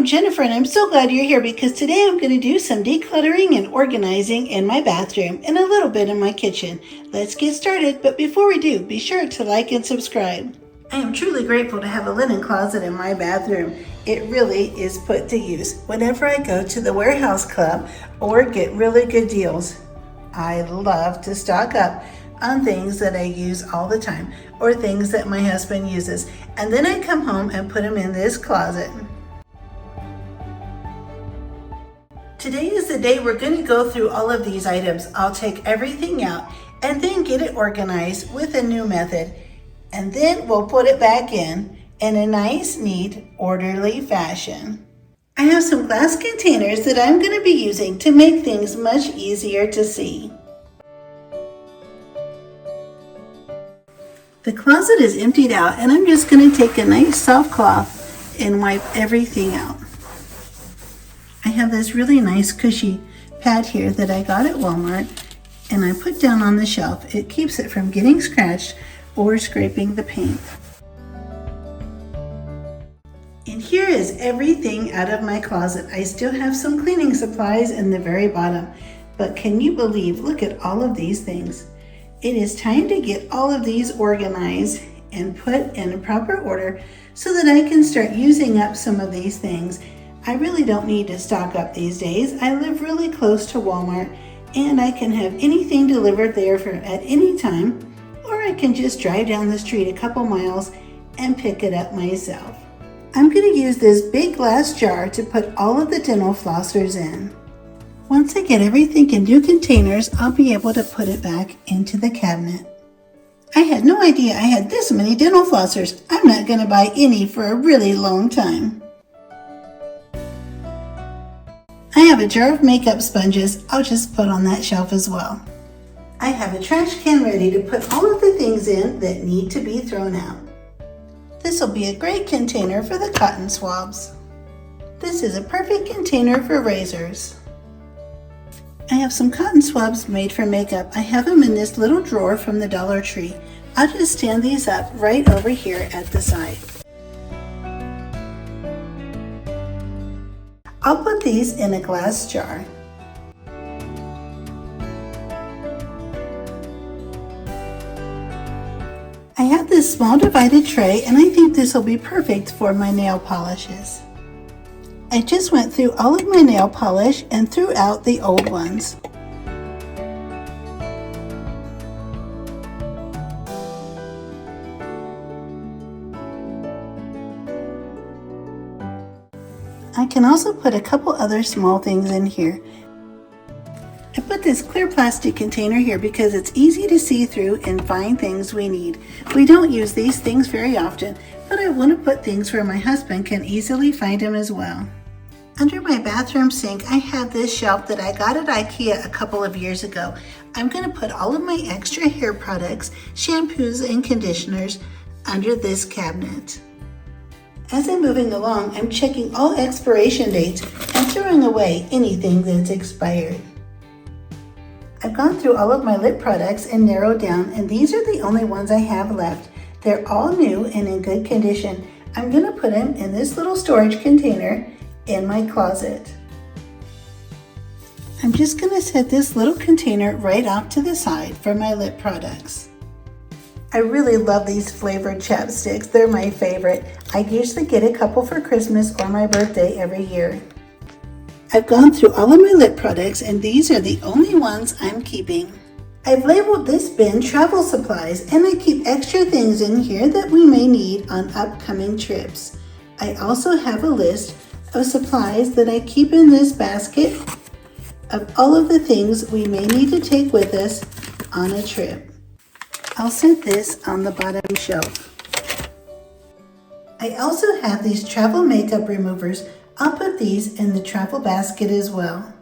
I'm Jennifer, and I'm so glad you're here because today I'm going to do some decluttering and organizing in my bathroom and a little bit in my kitchen. Let's get started, but before we do, be sure to like and subscribe. I am truly grateful to have a linen closet in my bathroom. It really is put to use whenever I go to the warehouse club or get really good deals. I love to stock up on things that I use all the time or things that my husband uses, and then I come home and put them in this closet. Today is the day we're going to go through all of these items. I'll take everything out and then get it organized with a new method, and then we'll put it back in a nice, neat, orderly fashion. I have some glass containers that I'm going to be using to make things much easier to see. The closet is emptied out, and I'm just going to take a nice soft cloth and wipe everything out. I have this really nice cushy pad here that I got at Walmart, and I put down on the shelf. It keeps it from getting scratched or scraping the paint. And here is everything out of my closet. I still have some cleaning supplies in the very bottom, but can you believe, look at all of these things. It is time to get all of these organized and put in a proper order so that I can start using up some of these things. I really don't need to stock up these days. I live really close to Walmart, and I can have anything delivered there at any time, or I can just drive down the street a couple miles and pick it up myself. I'm going to use this big glass jar to put all of the dental flossers in. Once I get everything in new containers, I'll be able to put it back into the cabinet. I had no idea I had this many dental flossers. I'm not going to buy any for a really long time. I have a jar of makeup sponges. I'll just put on that shelf as well. I have a trash can ready to put all of the things in that need to be thrown out. This will be a great container for the cotton swabs. This is a perfect container for razors. I have some cotton swabs made for makeup. I have them in this little drawer from the Dollar Tree. I'll just stand these up right over here at the side. I'll put these in a glass jar. I have this small divided tray, and I think this will be perfect for my nail polishes. I just went through all of my nail polish and threw out the old ones. I can also put a couple other small things in here. I put this clear plastic container here because it's easy to see through and find things we need. We don't use these things very often, but I want to put things where my husband can easily find them as well. Under my bathroom sink, I have this shelf that I got at IKEA a couple of years ago. I'm going to put all of my extra hair products, shampoos, and conditioners under this cabinet. As I'm moving along, I'm checking all expiration dates and throwing away anything that's expired. I've gone through all of my lip products and narrowed down, and these are the only ones I have left. They're all new and in good condition. I'm going to put them in this little storage container in my closet. I'm just going to set this little container right off to the side for my lip products. I really love these flavored chapsticks. They're my favorite. I usually get a couple for Christmas or my birthday every year. I've gone through all of my lip products, and these are the only ones I'm keeping. I've labeled this bin travel supplies, and I keep extra things in here that we may need on upcoming trips. I also have a list of supplies that I keep in this basket of all of the things we may need to take with us on a trip. I'll set this on the bottom shelf. I also have these travel makeup removers. I'll put these in the travel basket as well.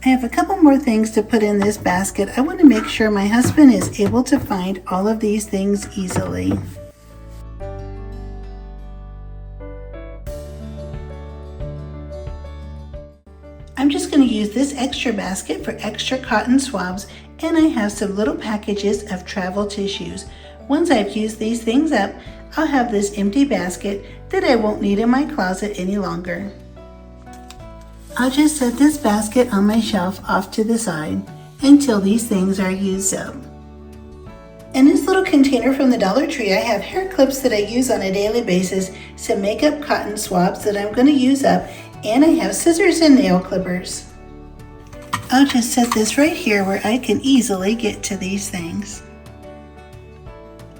I have a couple more things to put in this basket. I want to make sure my husband is able to find all of these things easily. I'm just going to use this extra basket for extra cotton swabs, and I have some little packages of travel tissues. Once I've used these things up, I'll have this empty basket that I won't need in my closet any longer. I'll just set this basket on my shelf off to the side until these things are used up. In this little container from the Dollar Tree, I have hair clips that I use on a daily basis, some makeup cotton swabs that I'm going to use up, and I have scissors and nail clippers. I'll just set this right here where I can easily get to these things.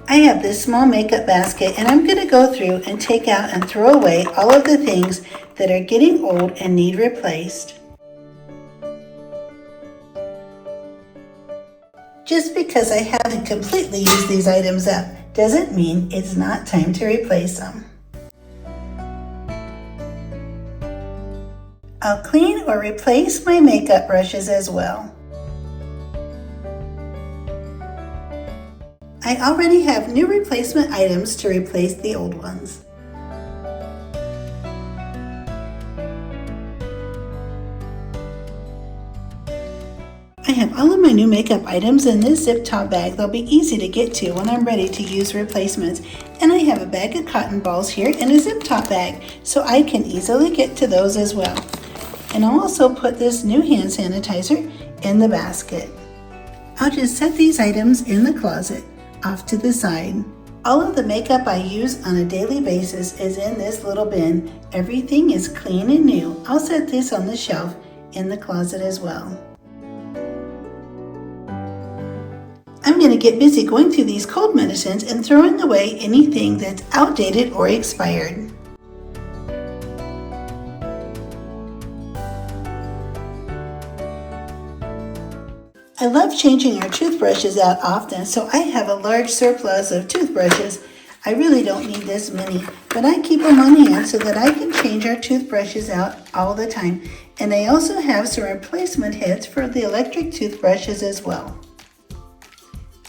I have this small makeup basket, and I'm going to go through and take out and throw away all of the things that are getting old and need replaced. Just because I haven't completely used these items up doesn't mean it's not time to replace them. I'll clean or replace my makeup brushes as well. I already have new replacement items to replace the old ones. I have all of my new makeup items in this zip top bag. They'll be easy to get to when I'm ready to use replacements. And I have a bag of cotton balls here in a zip top bag, so I can easily get to those as well. And I'll also put this new hand sanitizer in the basket. I'll just set these items in the closet off to the side. All of the makeup I use on a daily basis is in this little bin. Everything is clean and new. I'll set this on the shelf in the closet as well. I'm going to get busy going through these cold medicines and throwing away anything that's outdated or expired. I love changing our toothbrushes out often, so I have a large surplus of toothbrushes. I really don't need this many, but I keep them on hand so that I can change our toothbrushes out all the time. And I also have some replacement heads for the electric toothbrushes as well.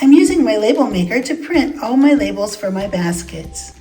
I'm using my label maker to print all my labels for my baskets.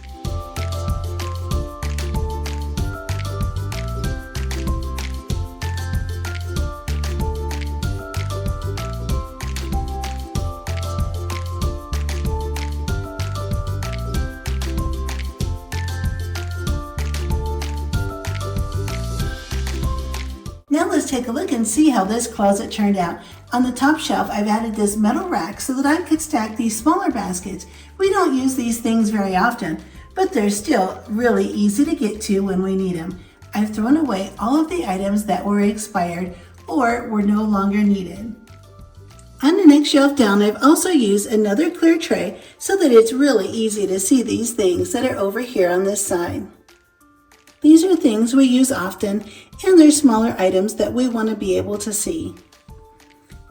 Now let's take a look and see how this closet turned out. On the top shelf, I've added this metal rack so that I could stack these smaller baskets. We don't use these things very often, but they're still really easy to get to when we need them. I've thrown away all of the items that were expired or were no longer needed. On the next shelf down, I've also used another clear tray so that it's really easy to see these things that are over here on this side. These are things we use often, and they're smaller items that we want to be able to see.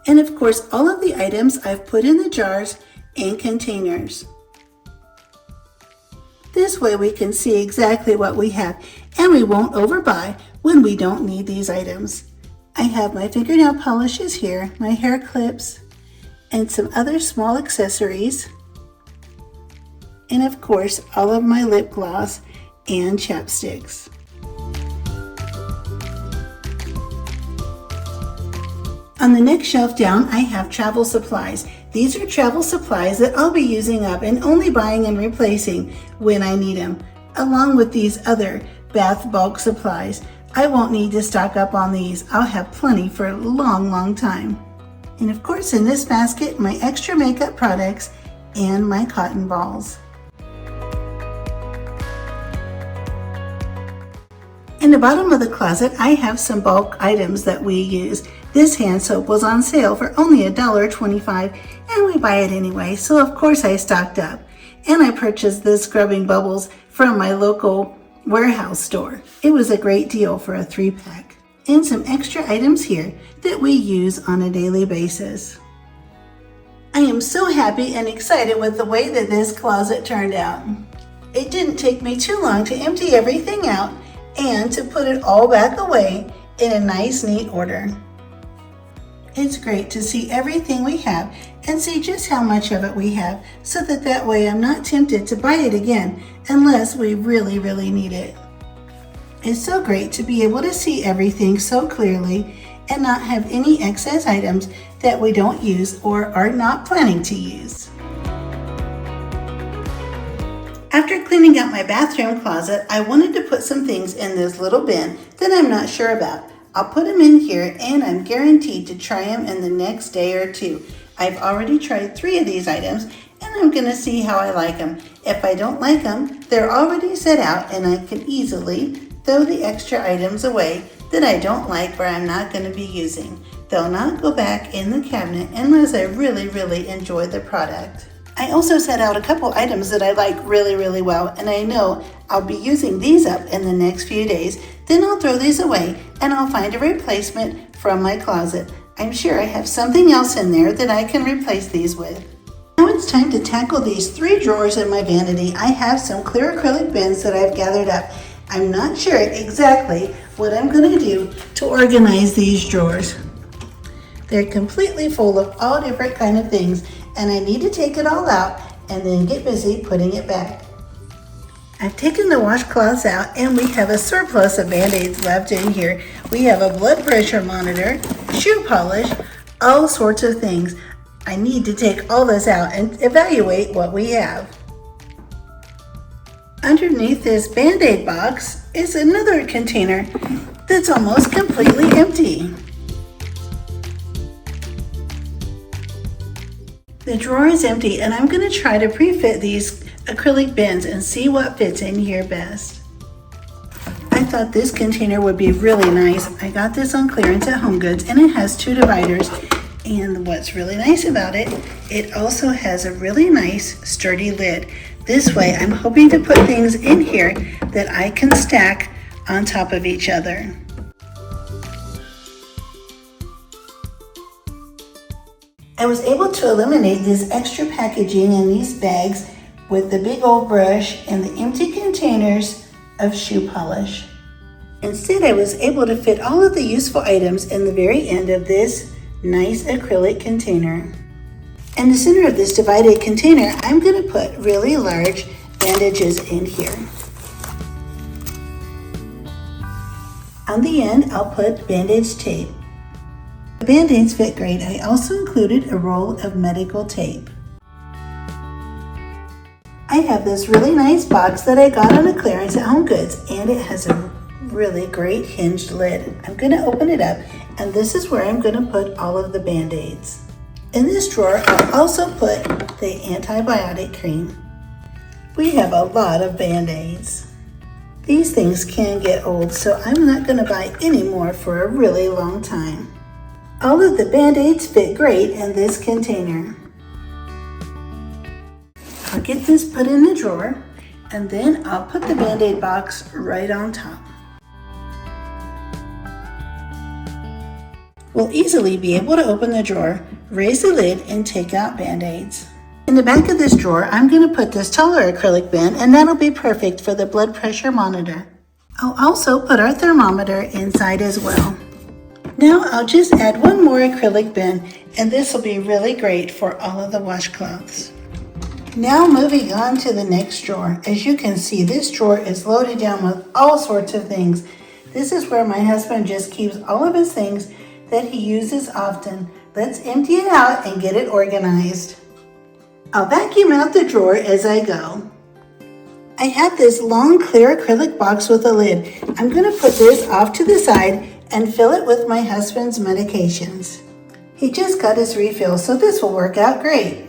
And of course, all of the items I've put in the jars and containers. This way we can see exactly what we have, and we won't overbuy when we don't need these items. I have my fingernail polishes here, my hair clips, and some other small accessories. And of course, all of my lip gloss and chapsticks. On the next shelf down, I have travel supplies. These are travel supplies that I'll be using up and only buying and replacing when I need them, along with these other bath bulk supplies. I won't need to stock up on these. I'll have plenty for a long, long time. And of course, in this basket, my extra makeup products and my cotton balls. In the bottom of the closet, I have some bulk items that we use. This hand soap was on sale for only $1.25, and we buy it anyway, so of course I stocked up. And I purchased this scrubbing bubbles from my local warehouse store. It was a great deal for a 3-pack. And some extra items here that we use on a daily basis. I am so happy and excited with the way that this closet turned out. It didn't take me too long to empty everything out and to put it all back away in a nice, neat order. It's great to see everything we have and see just how much of it we have, so that way I'm not tempted to buy it again unless we really, really need it. It's so great to be able to see everything so clearly and not have any excess items that we don't use or are not planning to use. After cleaning out my bathroom closet, I wanted to put some things in this little bin that I'm not sure about. I'll put them in here and I'm guaranteed to try them in the next day or two. I've already tried 3 of these items and I'm going to see how I like them. If I don't like them, they're already set out and I can easily throw the extra items away that I don't like or I'm not going to be using. They'll not go back in the cabinet unless I really enjoy the product. I also set out a couple items that I like really well, and I know I'll be using these up in the next few days. Then I'll throw these away and I'll find a replacement from my closet. I'm sure I have something else in there that I can replace these with. Now it's time to tackle these 3 drawers in my vanity. I have some clear acrylic bins that I've gathered up. I'm not sure exactly what I'm going to do to organize these drawers. They're completely full of all different kind of things, and I need to take it all out and then get busy putting it back. I've taken the washcloths out and we have a surplus of Band-Aids left in here. We have a blood pressure monitor, shoe polish, all sorts of things. I need to take all this out and evaluate what we have. Underneath this Band-Aid box is another container that's almost completely empty. The drawer is empty and I'm going to try to pre-fit these acrylic bins and see what fits in here best. I thought this container would be really nice. I got this on clearance at HomeGoods and it has 2 dividers. And what's really nice about it, it also has a really nice sturdy lid. This way I'm hoping to put things in here that I can stack on top of each other. I was able to eliminate this extra packaging in these bags with the big old brush and the empty containers of shoe polish. Instead, I was able to fit all of the useful items in the very end of this nice acrylic container. In the center of this divided container, I'm going to put really large bandages in here. On the end, I'll put bandage tape. The Band-Aids fit great. I also included a roll of medical tape. I have this really nice box that I got on a clearance at HomeGoods, and it has a really great hinged lid. I'm going to open it up, and this is where I'm going to put all of the Band-Aids. In this drawer, I'll also put the antibiotic cream. We have a lot of Band-Aids. These things can get old, so I'm not going to buy any more for a really long time. All of the Band-Aids fit great in this container. I'll get this put in the drawer, and then I'll put the Band-Aid box right on top. We'll easily be able to open the drawer, raise the lid, and take out Band-Aids. In the back of this drawer, I'm going to put this taller acrylic bin, and that'll be perfect for the blood pressure monitor. I'll also put our thermometer inside as well. Now I'll just add 1 more acrylic bin, and this will be really great for all of the washcloths. Now moving on to the next drawer. As you can see, this drawer is loaded down with all sorts of things. This is where my husband just keeps all of his things that he uses often. Let's empty it out and get it organized. I'll vacuum out the drawer as I go. I have this long clear acrylic box with a lid. I'm going to put this off to the side and fill it with my husband's medications. He just got his refill, so this will work out great.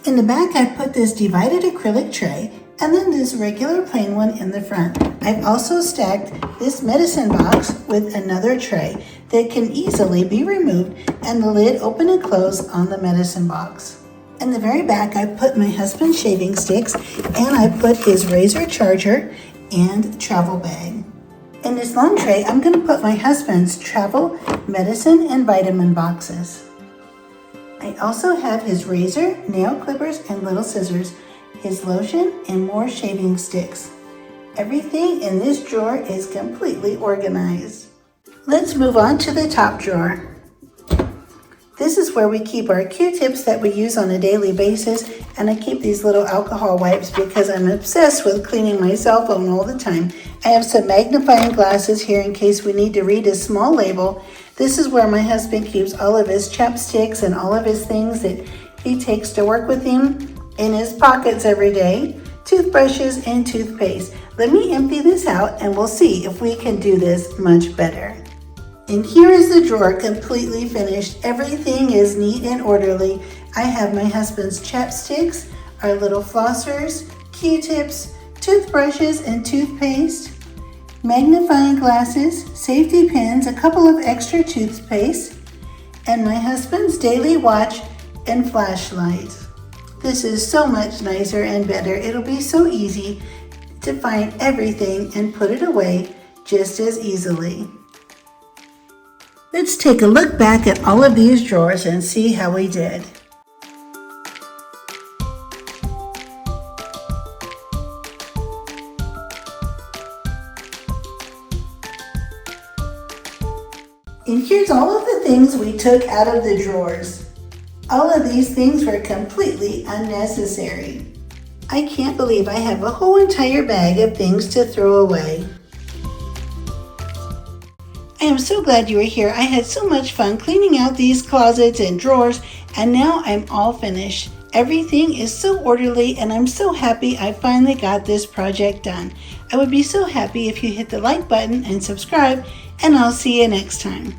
In the back, I put this divided acrylic tray and then this regular plain one in the front. I've also stacked this medicine box with another tray that can easily be removed and the lid open and close on the medicine box. In the very back, I put my husband's shaving sticks and I put his razor charger and travel bag. In this long tray, I'm going to put my husband's travel, medicine, and vitamin boxes. I also have his razor, nail clippers, and little scissors, his lotion, and more shaving sticks. Everything in this drawer is completely organized. Let's move on to the top drawer. This is where we keep our Q-tips that we use on a daily basis, and I keep these little alcohol wipes because I'm obsessed with cleaning my cell phone all the time. I have some magnifying glasses here in case we need to read a small label. This is where my husband keeps all of his chapsticks and all of his things that he takes to work with him in his pockets every day. toothbrushes, and toothpaste. Let me empty this out and we'll see if we can do this much better. And here is the drawer completely finished. Everything is neat and orderly. I have my husband's chapsticks, our little flossers, Q-tips, toothbrushes and toothpaste, magnifying glasses, safety pins, a couple of extra toothpaste, and my husband's daily watch and flashlight. This is so much nicer and better. It'll be so easy to find everything and put it away just as easily. Let's take a look back at all of these drawers and see how we did. And here's all of the things we took out of the drawers. All of these things were completely unnecessary. I can't believe I have a whole entire bag of things to throw away. I am so glad you were here. I had so much fun cleaning out these closets and drawers, and now I'm all finished. Everything is so orderly, and I'm so happy I finally got this project done. I would be so happy if you hit the like button and subscribe, and I'll see you next time.